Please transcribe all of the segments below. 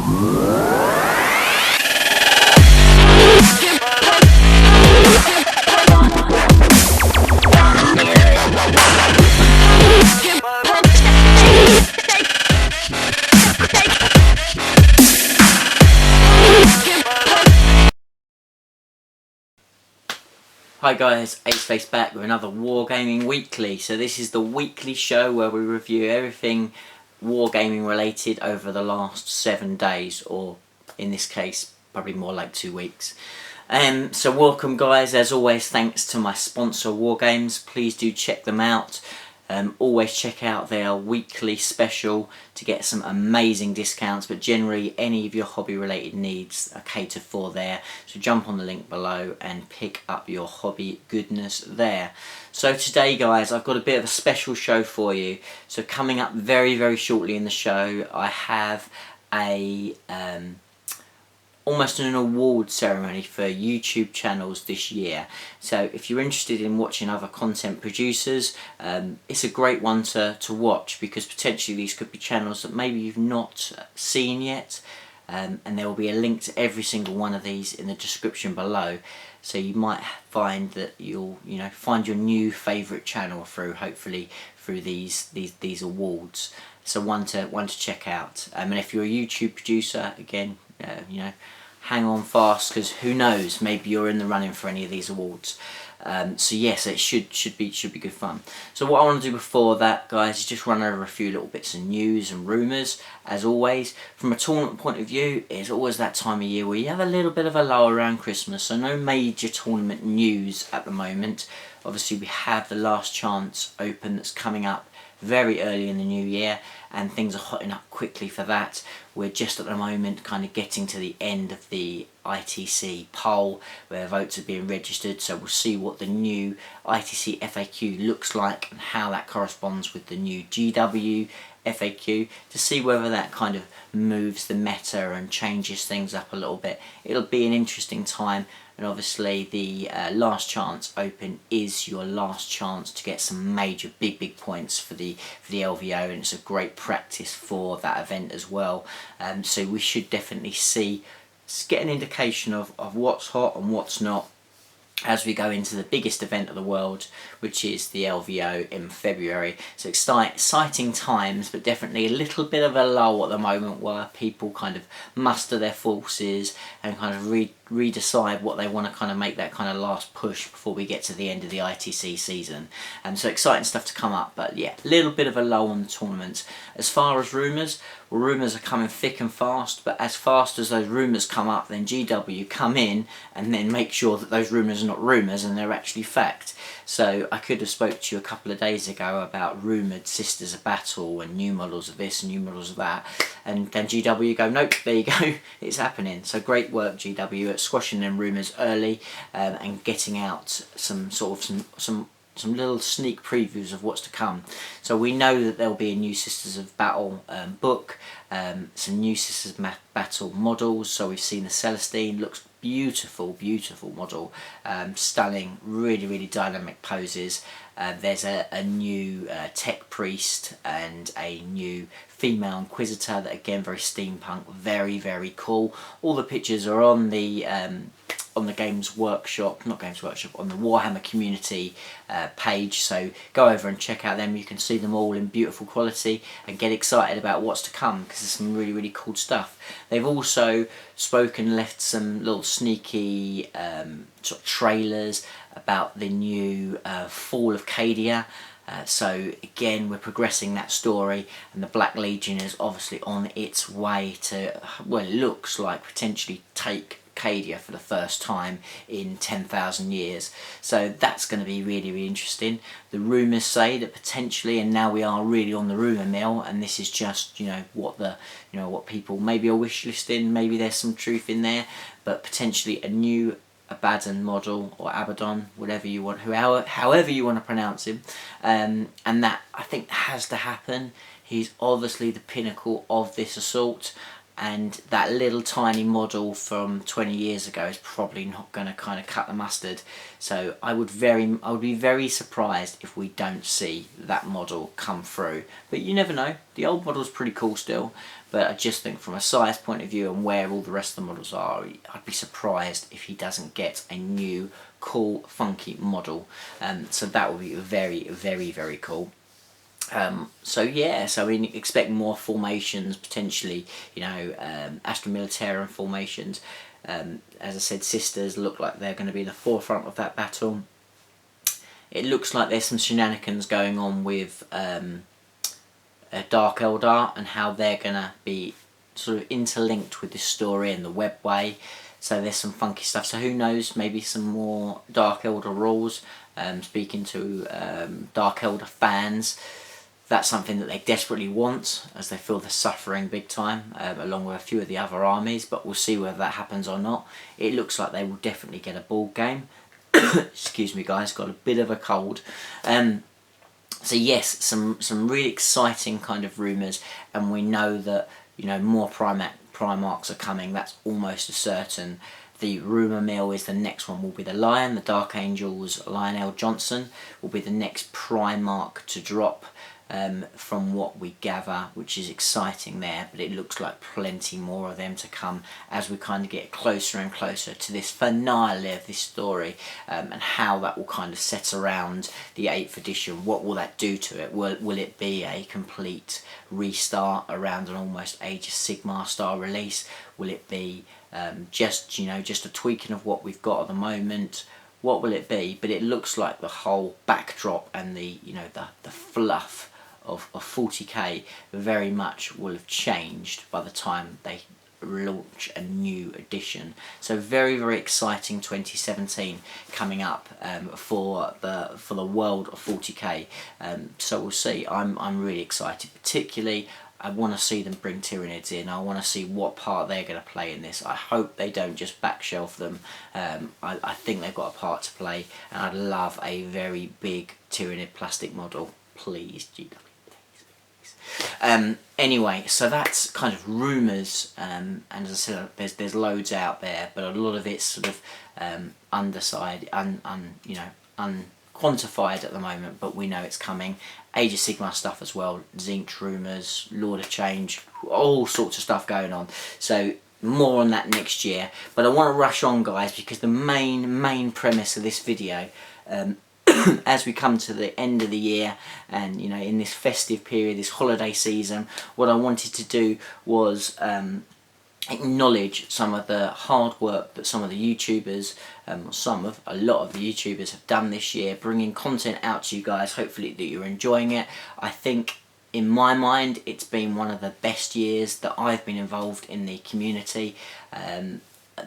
Hi guys, Aceface back with another War Gaming Weekly. So this is the weekly show where we review everything Wargaming related over the last 7 days, or in this case probably more like 2 weeks. So welcome guys, as always thanks to my sponsor Wargames. Please do check them out. Always check out their weekly special to get some amazing discounts, but generally any of your hobby related needs are catered for there, so jump on the link below and pick up your hobby goodness there. So today guys, I've got a bit of a special show for you. So coming up very shortly in the show, I have a almost an award ceremony for YouTube channels this year. So if you're interested in watching other content producers, it's a great one to watch, because potentially these could be channels that maybe you've not seen yet, and there will be a link to every single one of these in the description below. So you might find that you'll find your new favourite channel hopefully through these awards. So one to check out. And if you're a YouTube producer, again, hang on fast, because who knows, maybe you're in the running for any of these awards. So yes, it should be good fun. So what I want to do before that, guys, is just run over a few little bits of news and rumours. As always, from a tournament point of view, it's always that time of year where you have a little bit of a lull around Christmas, so no major tournament news at the moment. Obviously we have the Last Chance Open that's coming up very early in the new year, and things are hotting up quickly for that. We're just at the moment kind of getting to the end of the ITC poll where votes are being registered, so we'll see what the new ITC FAQ looks like and how that corresponds with the new GW FAQ, to see whether that kind of moves the meta and changes things up a little bit. It'll be an interesting time, and obviously the Last Chance Open is your last chance to get some major big points for the LVO, and it's a great practice for that event as well. So we should definitely get an indication of what's hot and what's not as we go into the biggest event of the world, which is the LVO in February. So exciting times, but definitely a little bit of a lull at the moment where people kind of muster their forces and kind of redecide what they want to kind of make that kind of last push before we get to the end of the ITC season. So exciting stuff to come up, but yeah, a little bit of a lull on the tournament. As far as rumours, well, rumours are coming thick and fast, but as fast as those rumours come up, then GW come in and then make sure that those rumours are not rumours and they're actually fact. So I could have spoke to you a couple of days ago about rumoured Sisters of Battle and new models of this and new models of that, and then GW go, nope, there you go, it's happening. So great work GW at squashing them rumours early, and getting out some little sneak previews of what's to come. So we know that there'll be a new Sisters of Battle book, some new Sisters of Battle models. So we've seen the Celestine, looks beautiful model, stunning, really dynamic poses. There's a new Tech Priest and a new female Inquisitor that, again, very steampunk, very cool. All the pictures are on the Games Workshop, not Games Workshop, on the Warhammer community page, so go over and check out them. You can see them all in beautiful quality and get excited about what's to come, because there's some really cool stuff. They've also left some little sneaky sort of trailers about the new Fall of Cadia. So again, we're progressing that story, and the Black Legion is obviously on its way to, well, it looks like potentially take Cadia for the first time in 10,000 years. So that's going to be really interesting. The rumours say that potentially, and now we are really on the rumour mill, and this is just what people maybe are wish listing, maybe there's some truth in there, but potentially a new Abaddon model, or Abaddon, whatever you want, however you want to pronounce him, and that I think has to happen. He's obviously the pinnacle of this assault, and that little tiny model from 20 years ago is probably not going to kind of cut the mustard. So I would be very surprised if we don't see that model come through. But you never know, the old model's pretty cool still, but I just think from a size point of view and where all the rest of the models are, I'd be surprised if he doesn't get a new cool funky model. So that would be very, very, very cool. So yeah, so we expect more formations potentially, you know, Astra Militarum formations. As I said, Sisters look like they're going to be the forefront of that battle. It looks like there's some shenanigans going on with Dark Eldar and how they're going to be sort of interlinked with this story in the web way. So there's some funky stuff. So who knows, maybe some more Dark Elder rules. Speaking to Dark Elder fans, that's something that they desperately want, as they feel they're suffering big time, along with a few of the other armies, but we'll see whether that happens or not. It looks like they will definitely get a ball game. Excuse me guys, got a bit of a cold. So yes, some really exciting kind of rumours, and we know that, you know, more Primarchs are coming, that's almost a certain. The rumour mill is the next one will be the Lion. The Dark Angels Lionel Johnson will be the next Primarch to drop, from what we gather, which is exciting there, but it looks like plenty more of them to come as we kind of get closer and closer to this finale of this story, and how that will kind of set around the 8th edition. What will that do to it? Will it be a complete restart around an almost Age of Sigmar style release? Will it be just a tweaking of what we've got at the moment? What will it be? But it looks like the whole backdrop and the fluff of 40k very much will have changed by the time they launch a new edition. So very, very exciting 2017 coming up for the world of 40k. So we'll see. I'm really excited. Particularly, I want to see them bring Tyranids in. I want to see what part they're going to play in this. I hope they don't just backshelf them. I think they've got a part to play, and I'd love a very big Tyranid plastic model. Please, GW. Anyway, so that's kind of rumours, and as I said, there's loads out there, but a lot of it's sort of unquantified at the moment, but we know it's coming. Age of Sigmar stuff as well, Zinch rumours, Lord of Change, all sorts of stuff going on. So more on that next year, but I want to rush on, guys, because the main premise of this video, as we come to the end of the year and, you know, in this festive period, this holiday season, what I wanted to do was acknowledge some of the hard work that some of the YouTubers, a lot of the YouTubers have done this year, bringing content out to you guys. Hopefully that you're enjoying it. I think, in my mind, it's been one of the best years that I've been involved in the community.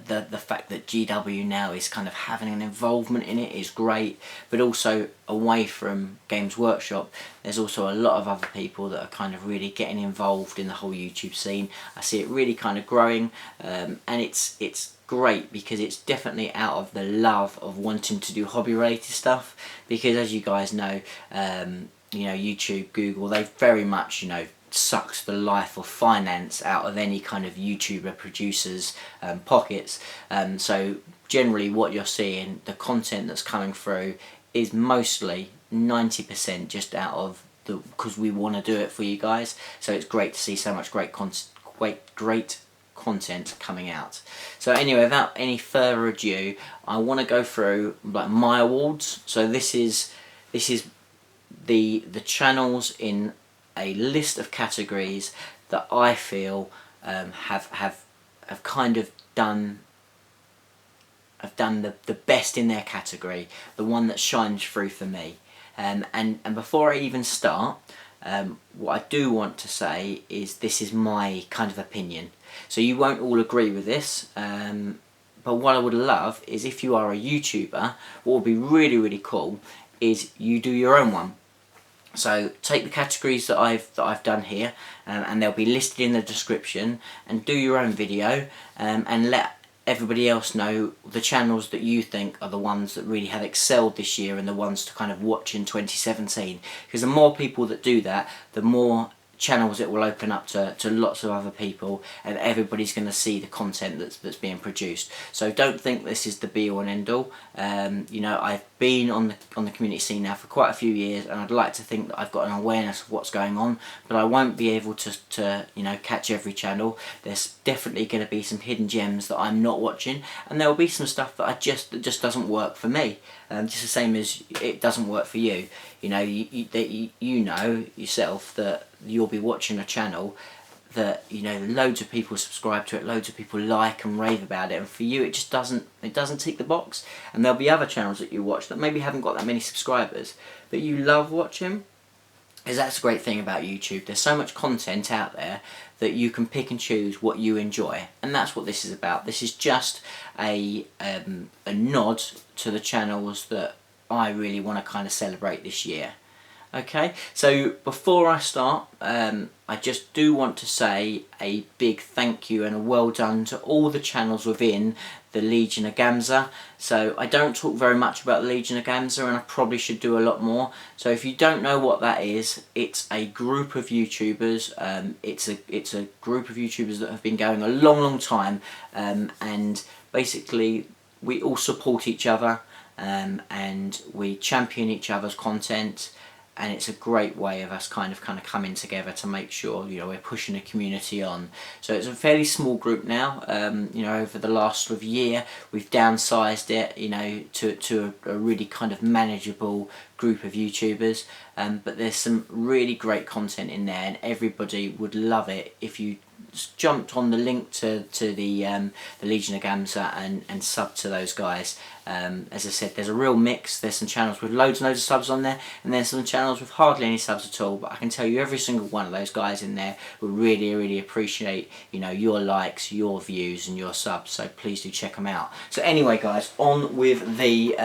The fact that GW now is kind of having an involvement in it is great, but also away from Games Workshop, there's also a lot of other people that are kind of really getting involved in the whole YouTube scene. I see it really kind of growing, and it's great because it's definitely out of the love of wanting to do hobby related stuff, because as you guys know, YouTube, Google, they very much, sucks the life of finance out of any kind of YouTuber producer's pockets. So generally what you're seeing, the content that's coming through is mostly 90% just out of because we want to do it for you guys. So it's great to see so much great content coming out. So anyway, without any further ado, I want to go through like my awards. So this is the channels in a list of categories that I feel have kind of done the best in their category, the one that shines through for me. And before I even start, what I do want to say is this is my kind of opinion. So you won't all agree with this, but what I would love is if you are a YouTuber, what would be really, really cool is you do your own one. So take the categories that I've done here, and they'll be listed in the description, and do your own video, and let everybody else know the channels that you think are the ones that really have excelled this year and the ones to kind of watch in 2017. Because the more people that do that, the more channels it will open up to lots of other people, and everybody's going to see the content that's being produced. So don't think this is the be all and end all. You know, I've been on the community scene now for quite a few years, and I'd like to think that I've got an awareness of what's going on, but I won't be able to you know, catch every channel. There's definitely going to be some hidden gems that I'm not watching, and there will be some stuff that that just doesn't work for me. Just the same as it doesn't work for you. You know, you know yourself that you'll be watching a channel that, you know, loads of people subscribe to it, loads of people like and rave about it, and for you it just doesn't tick the box. And there'll be other channels that you watch that maybe haven't got that many subscribers, but you love watching. Because that's the great thing about YouTube. There's so much content out there that you can pick and choose what you enjoy, and that's what this is about. This is just a nod to the channels that I really want to kind of celebrate this year. Okay, so before I start, I just do want to say a big thank you and a well done to all the channels within the Legion of Gamza. So I don't talk very much about the Legion of Gamza, and I probably should do a lot more. So if you don't know what that is, it's a group of YouTubers. It's a group of YouTubers that have been going a long time, and basically we all support each other, and we champion each other's content. And it's a great way of us kind of coming together to make sure, you know, we're pushing the community on. So it's a fairly small group now. You know, over the last sort of year, we've downsized it, you know, to a really kind of manageable group of YouTubers. But there's some really great content in there, and everybody would love it if you jumped on the link to the Legion of Gamza and sub to those guys. As I said, there's a real mix. There's some channels with loads and loads of subs on there, and there's some channels with hardly any subs at all, but I can tell you every single one of those guys in there will really appreciate, you know, your likes, your views and your subs, so please do check them out. So anyway guys, on with the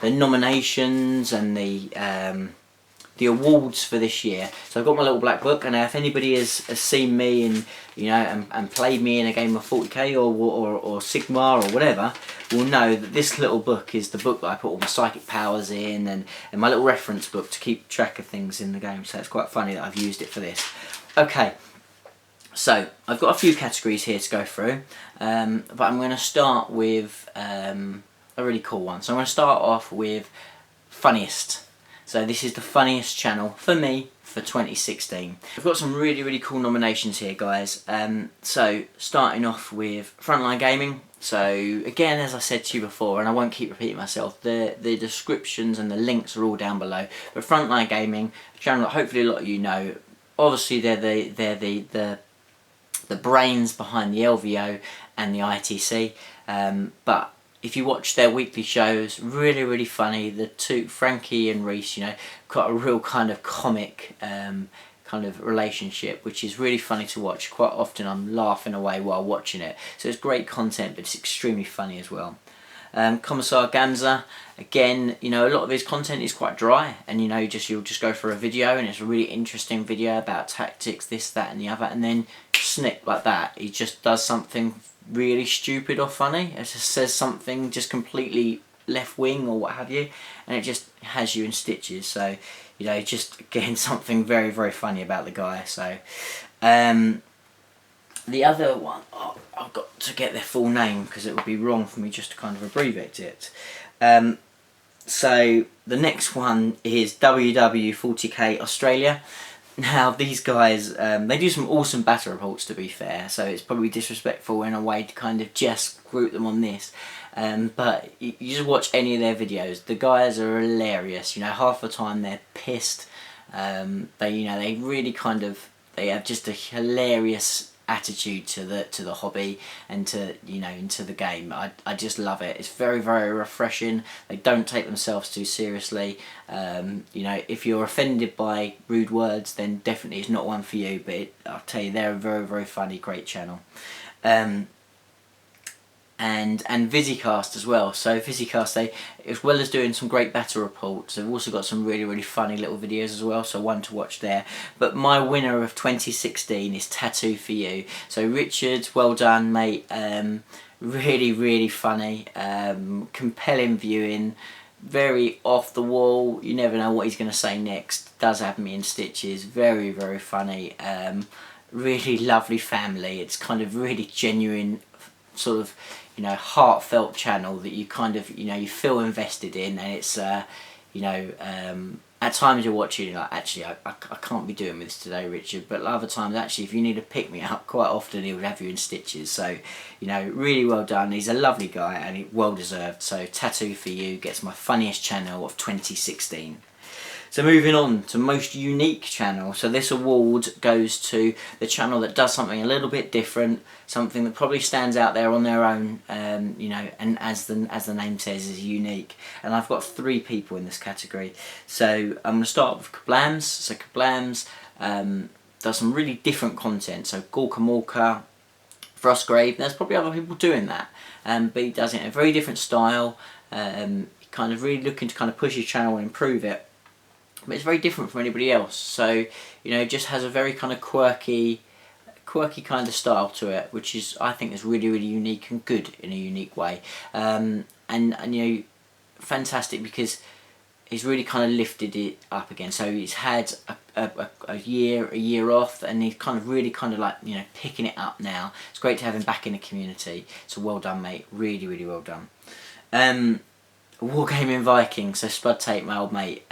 nominations and the awards for this year. So I've got my little black book, and if anybody has seen me and, you know, and played me in a game of 40k or Sigma or whatever, will know that this little book is the book that I put all my psychic powers in, and my little reference book to keep track of things in the game. So it's quite funny that I've used it for this. Okay, so I've got a few categories here to go through, but I'm going to start with a really cool one. So I'm going to start off with funniest. So this is the funniest channel for me for 2016. I've got some really cool nominations here, guys. So starting off with Frontline Gaming. So again, as I said to you before, and I won't keep repeating myself, the descriptions and the links are all down below. But Frontline Gaming, a channel that hopefully a lot of you know. Obviously they're the brains behind the LVO and the ITC, but if you watch their weekly shows, really funny. The two, Frankie and Reese, you know, got a real kind of comic kind of relationship, which is really funny to watch. Quite often I'm laughing away while watching it. So it's great content, but it's extremely funny as well. Commissar Gamza, again, you know, a lot of his content is quite dry, and you know, you'll just go for a video and it's a really interesting video about tactics, this, that and the other, and then snip like that, he just does something really stupid or funny. It just says something just completely left wing or what have you, and it just has you in stitches. So, you know, just again something very funny about the guy. So the other one, oh, I've got to get their full name because it would be wrong for me just to kind of abbreviate it. So the next one is WW40K Australia. Now these guys, they do some awesome battle reports, to be fair, so it's probably disrespectful in a way to kind of just group them on this. But you just watch any of their videos, the guys are hilarious. You know, half the time they're pissed. They really kind of, they have just a hilarious attitude to the hobby and to, you know, into the game. I just love it. It's very refreshing. They don't take themselves too seriously. You know, if you're offended by rude words, then definitely it's not one for you, but I'll tell you, they're a very funny, great channel. And visicast as well. So visicast, they, as well as doing some great battle reports, they've also got some really funny little videos as well, so one to watch there. But my winner of 2016 is Tattoo for You. So Richard, well done mate. Really funny, compelling viewing, very off the wall. You never know what he's going to say next. Does have me in stitches. Very, very funny. Really lovely family. It's kind of really genuine, sort of, you know, heartfelt channel that you kind of, you know, you feel invested in, and it's you know, at times you're watching, you're like, actually I can't be doing this today, Richard, but other times actually if you need to pick me up, quite often he would have you in stitches. So, you know, really well done. He's a lovely guy and he well deserved. So Tattoo for You gets my funniest channel of 2016. So moving on to most unique channel. So this award goes to the channel that does something a little bit different, something that probably stands out there on their own, you know, and as the name says, is unique. And I've got 3 people in this category. So I'm going to start with Kiblams. So Kiblams does some really different content. So Gorka Morka, Frostgrave. There's probably other people doing that, but he does it in a very different style. Kind of really looking to kind of push his channel and improve it. But it's very different from anybody else, so, you know, it just has a very kind of quirky kind of style to it, which is, I think, is really, really unique and good in a unique way. And you know, fantastic, because he's really kind of lifted it up again. So he's had a year off, and he's kind of really kind of like, you know, picking it up now. It's great to have him back in the community. So well done, mate. Really, really well done. War Gaming Viking, so Spud Tate, my old mate.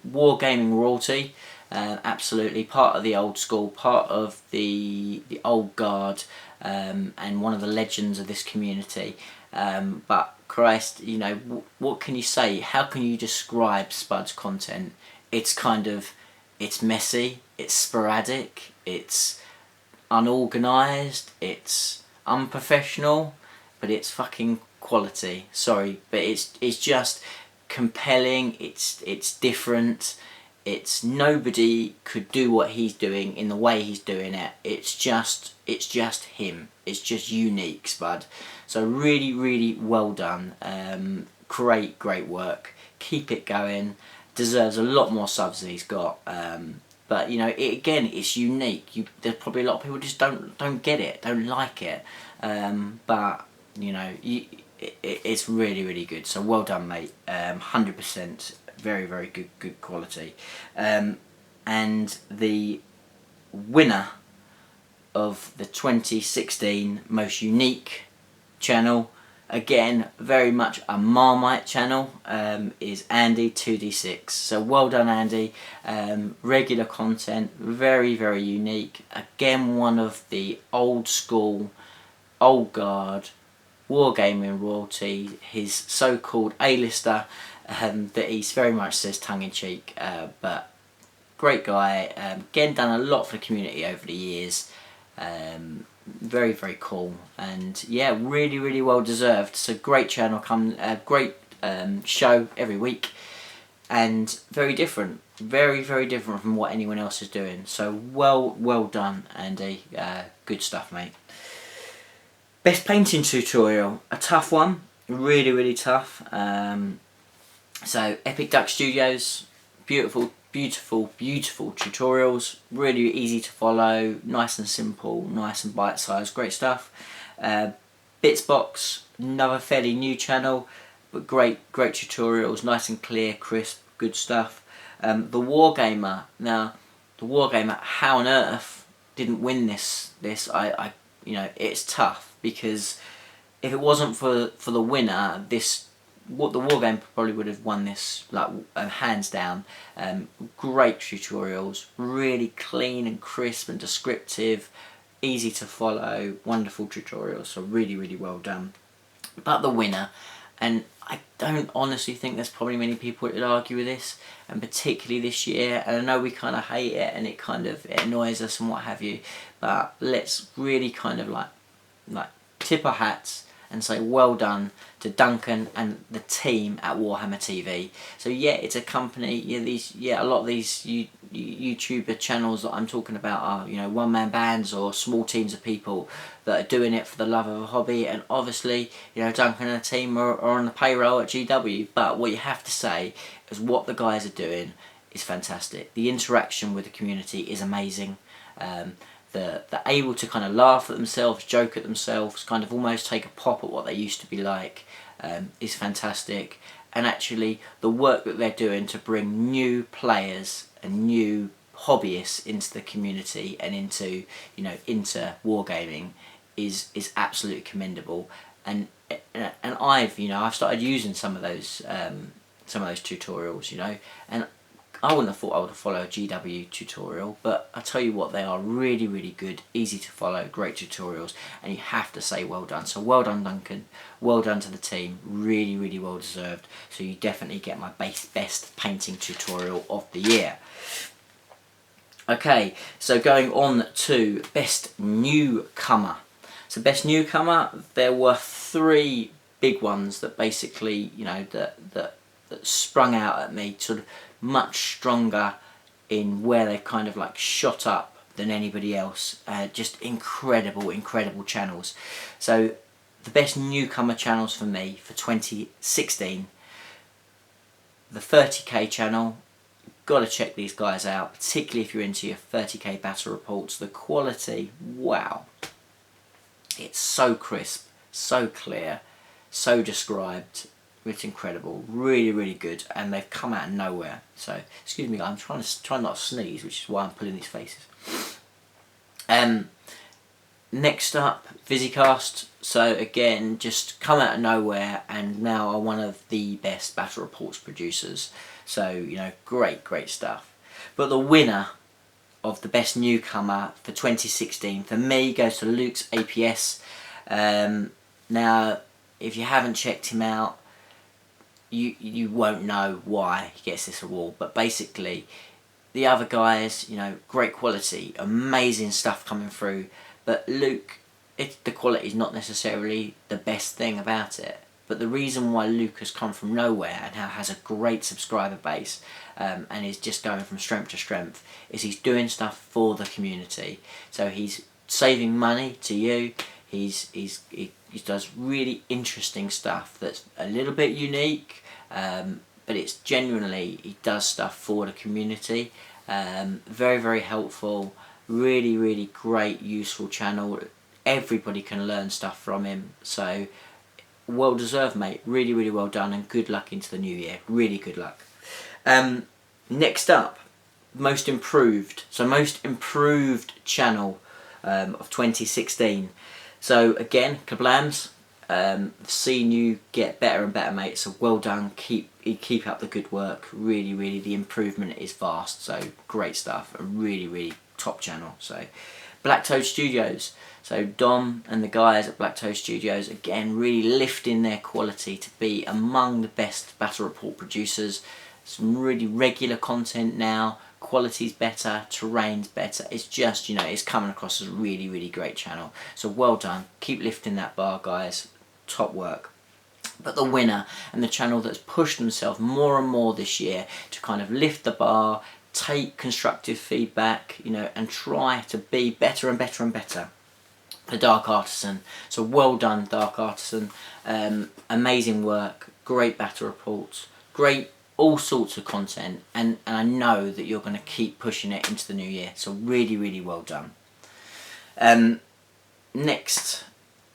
War Gaming royalty, absolutely part of the old school, part of the old guard, and one of the legends of this community. But Christ, you know, what can you say? How can you describe Spud's content? It's kind of, it's messy, it's sporadic, it's unorganised, it's unprofessional, but it's fucking quality. Sorry, but it's just compelling. It's different. It's, nobody could do what he's doing in the way he's doing it. It's just him. It's just unique, Spud. So really, really well done. Great work. Keep it going. Deserves a lot more subs than he's got. But you know, again, it's unique. There's probably a lot of people just don't get it, don't like it. But you know, it's really, really good. So well done, mate. 100%, very, very good quality. And the winner of the 2016 most unique channel, again very much a Marmite channel, is Andy 2D6. So well done, Andy. Regular content, very, very unique. Again, one of the old school, old guard Wargaming royalty, his so-called A-lister, that he very much says tongue-in-cheek, but great guy. Again, done a lot for the community over the years. Very, very cool, and yeah, really, really well deserved. It's a great channel, great show every week, and very different, very, very different from what anyone else is doing. So well done, Andy. Good stuff, mate. Best painting tutorial, a tough one, really, really tough. So Epic Duck Studios, beautiful tutorials, really easy to follow, nice and simple, nice and bite-sized, great stuff. Bitzbox, another fairly new channel, but great tutorials, nice and clear, crisp, good stuff. The Wargamer, now the Wargamer, how on earth didn't win this? I you know, it's tough, because if it wasn't for the winner, the Wargame probably would have won this, like, hands down. Great tutorials, really clean and crisp and descriptive, easy to follow, wonderful tutorials, so really, really well done. But the winner, and I don't honestly think there's probably many people that would argue with this, and particularly this year, and I know we kind of hate it and it annoys us and what have you, but let's really kind of like tip our hats and say well done to Duncan and the team at Warhammer TV. So yeah, it's a company. A lot of these YouTuber channels that I'm talking about are, you know, one-man bands or small teams of people that are doing it for the love of a hobby. And obviously, you know, Duncan and the team are on the payroll at GW. But what you have to say is what the guys are doing is fantastic. The interaction with the community is amazing. They're able to kind of laugh at themselves, joke at themselves, kind of almost take a pop at what they used to be like, is fantastic. and actually the work that they're doing to bring new players and new hobbyists into the community and into, you know, into wargaming is absolutely commendable. And I've started using some of those tutorials, you know, and I wouldn't have thought I would have followed a GW tutorial, but I tell you what, they are really, really good, easy to follow, great tutorials, and you have to say well done. So well done, Duncan, well done to the team, really, really well deserved. So you definitely get my best painting tutorial of the year. Okay, so going on to best newcomer. So best newcomer, there were 3 big ones that basically, you know, that sprung out at me, sort of much stronger in where they kind of like shot up than anybody else. Just incredible channels. So the best newcomer channels for me for 2016, the 30k channel. Got to check these guys out, particularly if you're into your 30k battle reports. The quality, wow, it's so crisp, so clear, so described. It's incredible, really good, and they've come out of nowhere. So excuse me, I'm trying not to sneeze, which is why I'm pulling these faces. Next up, visicast. So again, just come out of nowhere, and now are one of the best battle reports producers. So, you know, great stuff. But the winner of the best newcomer for 2016 for me goes to LukeAPS. Now, if you haven't checked him out, you won't know why he gets this award. But basically, the other guys, you know, great quality, amazing stuff coming through. But Luke, the quality is not necessarily the best thing about it. But the reason why Luke has come from nowhere and now has a great subscriber base and is just going from strength to strength is he's doing stuff for the community. So he's saving money to you. He does really interesting stuff that's a little bit unique, but it's genuinely, he does stuff for the community. Very helpful. Really great, useful channel. Everybody can learn stuff from him. So well deserved, mate. Really well done, and good luck into the new year. Really good luck. Next up, most improved. So most improved channel of 2016. So again, Kiblams. Seeing you get better and better, mate. So well done. Keep up the good work. Really the improvement is vast. So great stuff. A really top channel. So Black Toad Studios. So Dom and the guys at Black Toad Studios, again, really lifting their quality to be among the best battle report producers. Some really regular content now, quality's better, terrain's better. It's just, you know, it's coming across as a really great channel. So well done, keep lifting that bar, guys, top work. But the winner, and the channel that's pushed themselves more and more this year to kind of lift the bar, take constructive feedback, you know, and try to be better and better. The Dark Artisan. So well done, Dark Artisan. Amazing work, great battle reports, great all sorts of content, and I know that you're going to keep pushing it into the new year. So really well done. Next,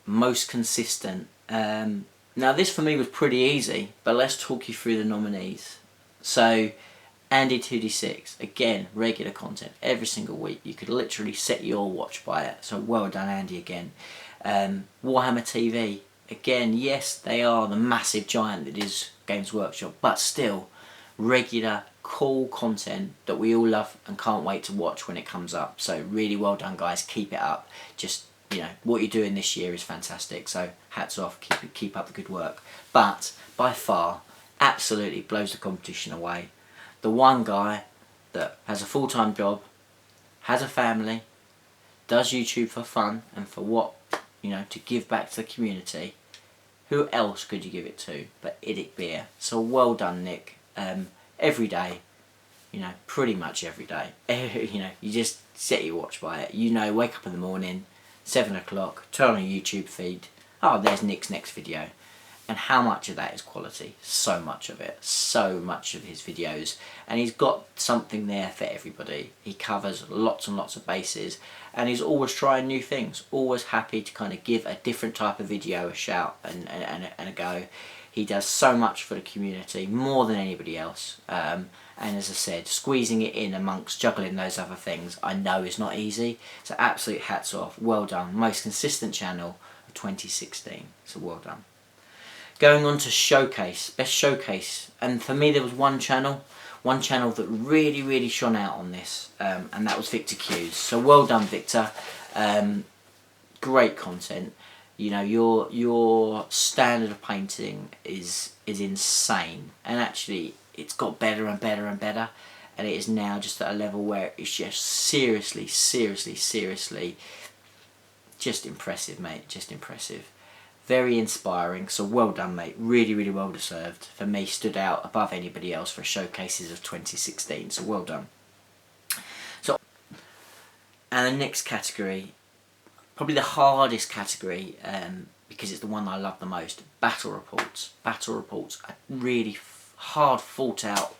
most consistent. Now this for me was pretty easy, but let's talk you through the nominees. So Andy 2D6, again, regular content every single week. You could literally set your watch by it. So well done, Andy, again. Warhammer TV, again, yes, they are the massive giant that is Games Workshop, but still regular, cool content that we all love and can't wait to watch when it comes up. So really well done, guys. Keep it up. Just, you know, what you're doing this year is fantastic. So hats off. Keep up the good work. But by far, absolutely blows the competition away. The one guy that has a full-time job, has a family, does YouTube for fun and for what, you know, to give back to the community. Who else could you give it to but IDIC Beer? So well done, Nick. Every day, you know, pretty much every day. You know, you just set your watch by it. You know, wake up in the morning, 7 o'clock, turn on your YouTube feed. Oh, there's Nick's next video. And how much of that is quality? So much of it. So much of his videos. And he's got something there for everybody. He covers lots and lots of bases. And he's always trying new things. Always happy to kind of give a different type of video a shout and a go. He does so much for the community, more than anybody else. And as I said, squeezing it in amongst juggling those other things, I know is not easy. So absolute hats off, well done. Most consistent channel of 2016, so well done. Going on to showcase, best showcase, and for me there was one channel that really shone out on this, and that was Victor Q's. So well done, Victor. Great content. You know, your standard of painting is insane, and actually it's got better and better and better, and it is now just at a level where it's just seriously just impressive, mate. Just impressive. Very inspiring, so well done, mate. Really well deserved. For me, stood out above anybody else for showcases of 2016, so well done. So, and the next category, probably the hardest category, because it's the one I love the most, battle reports. Battle reports, a really hard fought out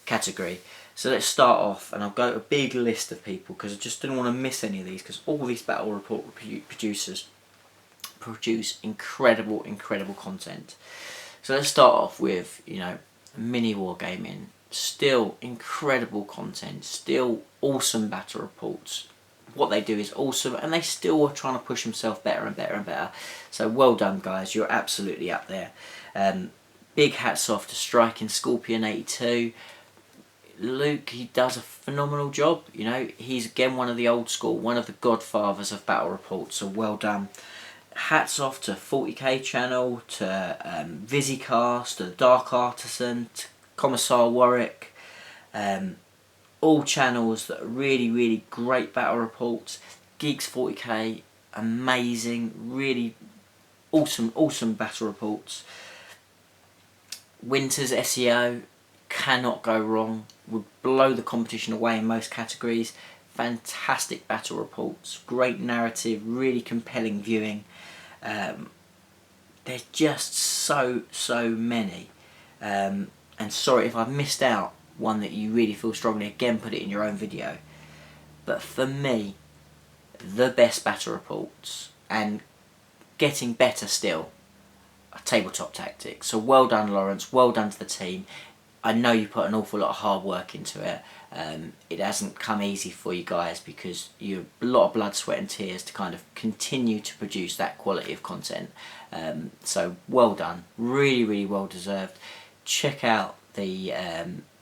category. So let's start off, and I'll go to a big list of people because I just didn't want to miss any of these, because all these battle report producers produce incredible content. So let's start off with, you know, MiniWarGaming. Still incredible content, still awesome battle reports. What they do is awesome, and they still are trying to push themselves better and better and better. So well done, guys, you're absolutely up there. Big hats off to Striking Scorpion 82. Luke, he does a phenomenal job. You know, he's again one of the old school, one of the godfathers of battle reports, so well done. Hats off to 40k channel, to visicast, to Dark Artisan, to Commissar Warwick. All channels that are really great battle reports. Geeks 40k, amazing, really awesome battle reports. WintersSEO, cannot go wrong, would blow the competition away in most categories. Fantastic battle reports, great narrative, really compelling viewing. There's just so many, and sorry if I've missed out one that you really feel strongly, again put it in your own video. But for me, the best battle reports, and getting better still, are TableTop Tactics. So well done, Lawrence, well done to the team. I know you put an awful lot of hard work into it. It hasn't come easy for you guys, because you a lot of blood, sweat and tears to kind of continue to produce that quality of content. So well done, really well deserved. Check out the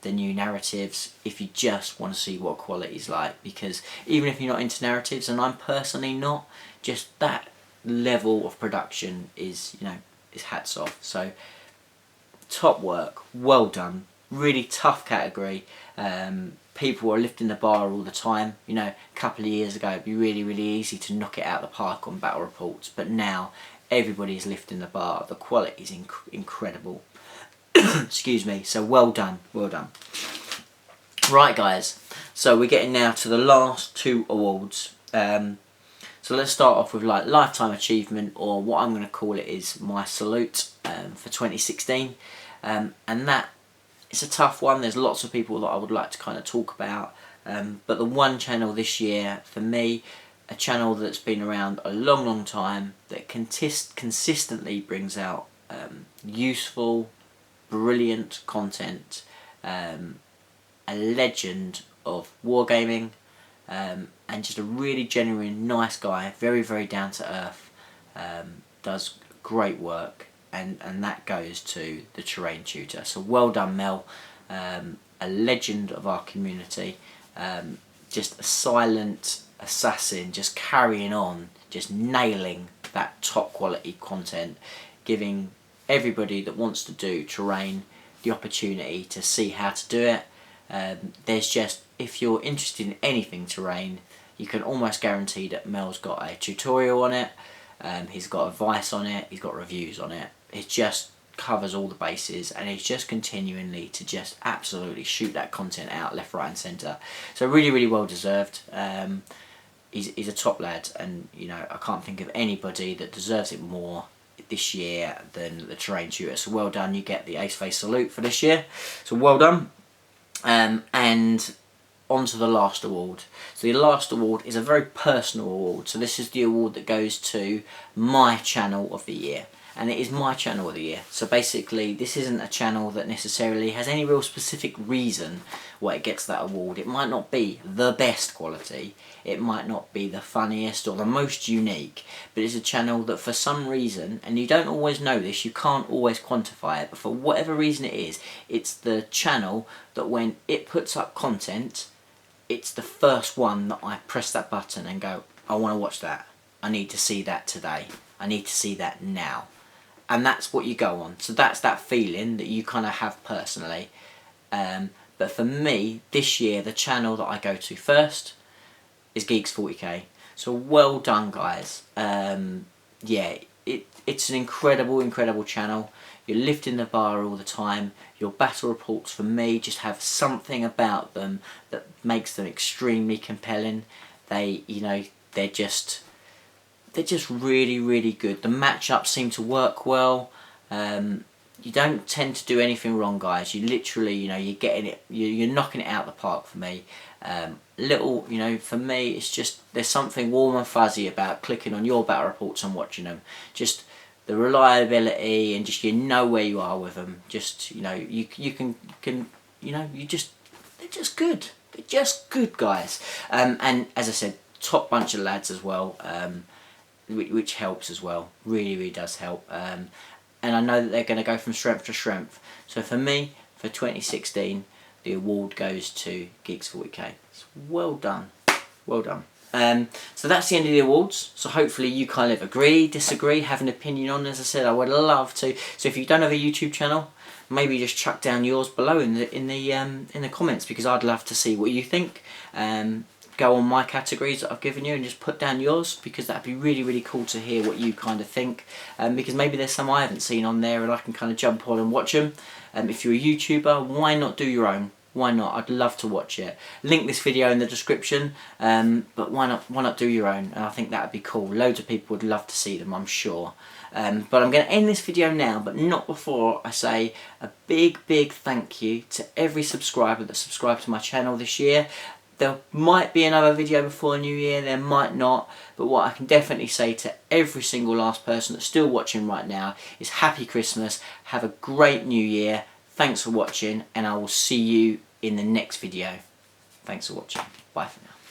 new narratives if you just want to see what quality is like, because even if you're not into narratives, and I'm personally not, just that level of production is, you know, is hats off. So top work, well done. Really tough category. People are lifting the bar all the time. You know, a couple of years ago it'd be really easy to knock it out of the park on battle reports, but now everybody is lifting the bar. The quality is incredible. Excuse me. So well done. Right, guys, so we're getting now to the last two awards. So let's start off with like lifetime achievement, or what I'm going to call it is my salute for 2016, and that, it's a tough one. There's lots of people that I would like to kind of talk about, but the one channel this year for me, a channel that's been around a long time, that consistently brings out useful, brilliant content, a legend of wargaming, and just a really genuine, nice guy, very down to earth, does great work. And that goes to the Terrain Tutor. So well done, Mel, a legend of our community, just a silent assassin, just carrying on, just nailing that top quality content, giving everybody that wants to do terrain the opportunity to see how to do it. There's just, if you're interested in anything terrain, you can almost guarantee that Mel's got a tutorial on it, he's got advice on it, he's got reviews on it. It just covers all the bases, and he's just continually to just absolutely shoot that content out left, right and centre. So really well deserved. He's a top lad, and you know, I can't think of anybody that deserves it more this year than the Terrain Tutor. So well done, you get the Ace Face salute for this year, so well done. And on to the last award. So the last award is a very personal award, so this is the award that goes to my channel of the year. and it is my channel of the year. So basically this isn't a channel that necessarily has any real specific reason why it gets that award. It might not be the best quality, it might not be the funniest or the most unique, but it's a channel that for some reason, and you don't always know this, you can't always quantify it, but for whatever reason it is, it's the channel that when it puts up content, it's the first one that I press that button and go, I want to watch that. I need to see that today. I need to see that now. And that's what you go on. So that's that feeling that you kind of have personally. But for me, this year, the channel that I go to first is Geeks 40K. So well done, guys. Yeah, it's an incredible channel. You're lifting the bar all the time. Your battle reports for me just have something about them that makes them extremely compelling. They, you know, they're just really good. The matchups seem to work well. You don't tend to do anything wrong, guys. You literally, you know, you're getting it, you're knocking it out of the park for me. You know, for me, it's just, there's something warm and fuzzy about clicking on your battle reports and watching them. Just the reliability and just, you know where you are with them. Just, you know, you can you know, they're just good. They're just good, guys. And as I said, top bunch of lads as well, which helps as well. Really does help. And I know that they're going to go from strength to strength. So for me, for 2016, the award goes to Geeks 40K. So well done. Well done. So that's the end of the awards. So hopefully you kind of agree, disagree, have an opinion on. As I said, I would love to. So if you don't have a YouTube channel, maybe just chuck down yours below in the comments, because I'd love to see what you think. Go on my categories that I've given you and just put down yours, because that'd be really cool to hear what you kind of think, because maybe there's some I haven't seen on there and I can kind of jump on and watch them. If you're a YouTuber, why not do your own? Why not? I'd love to watch it. Link this video in the description, but why not do your own? And I think that'd be cool. Loads of people would love to see them, I'm sure. But I'm going to end this video now, but not before I say a big thank you to every subscriber that subscribed to my channel this year. There might be another video before New Year, there might not, but what I can definitely say to every single last person that's still watching right now is Happy Christmas, have a great New Year, thanks for watching, and I will see you in the next video. Thanks for watching, bye for now.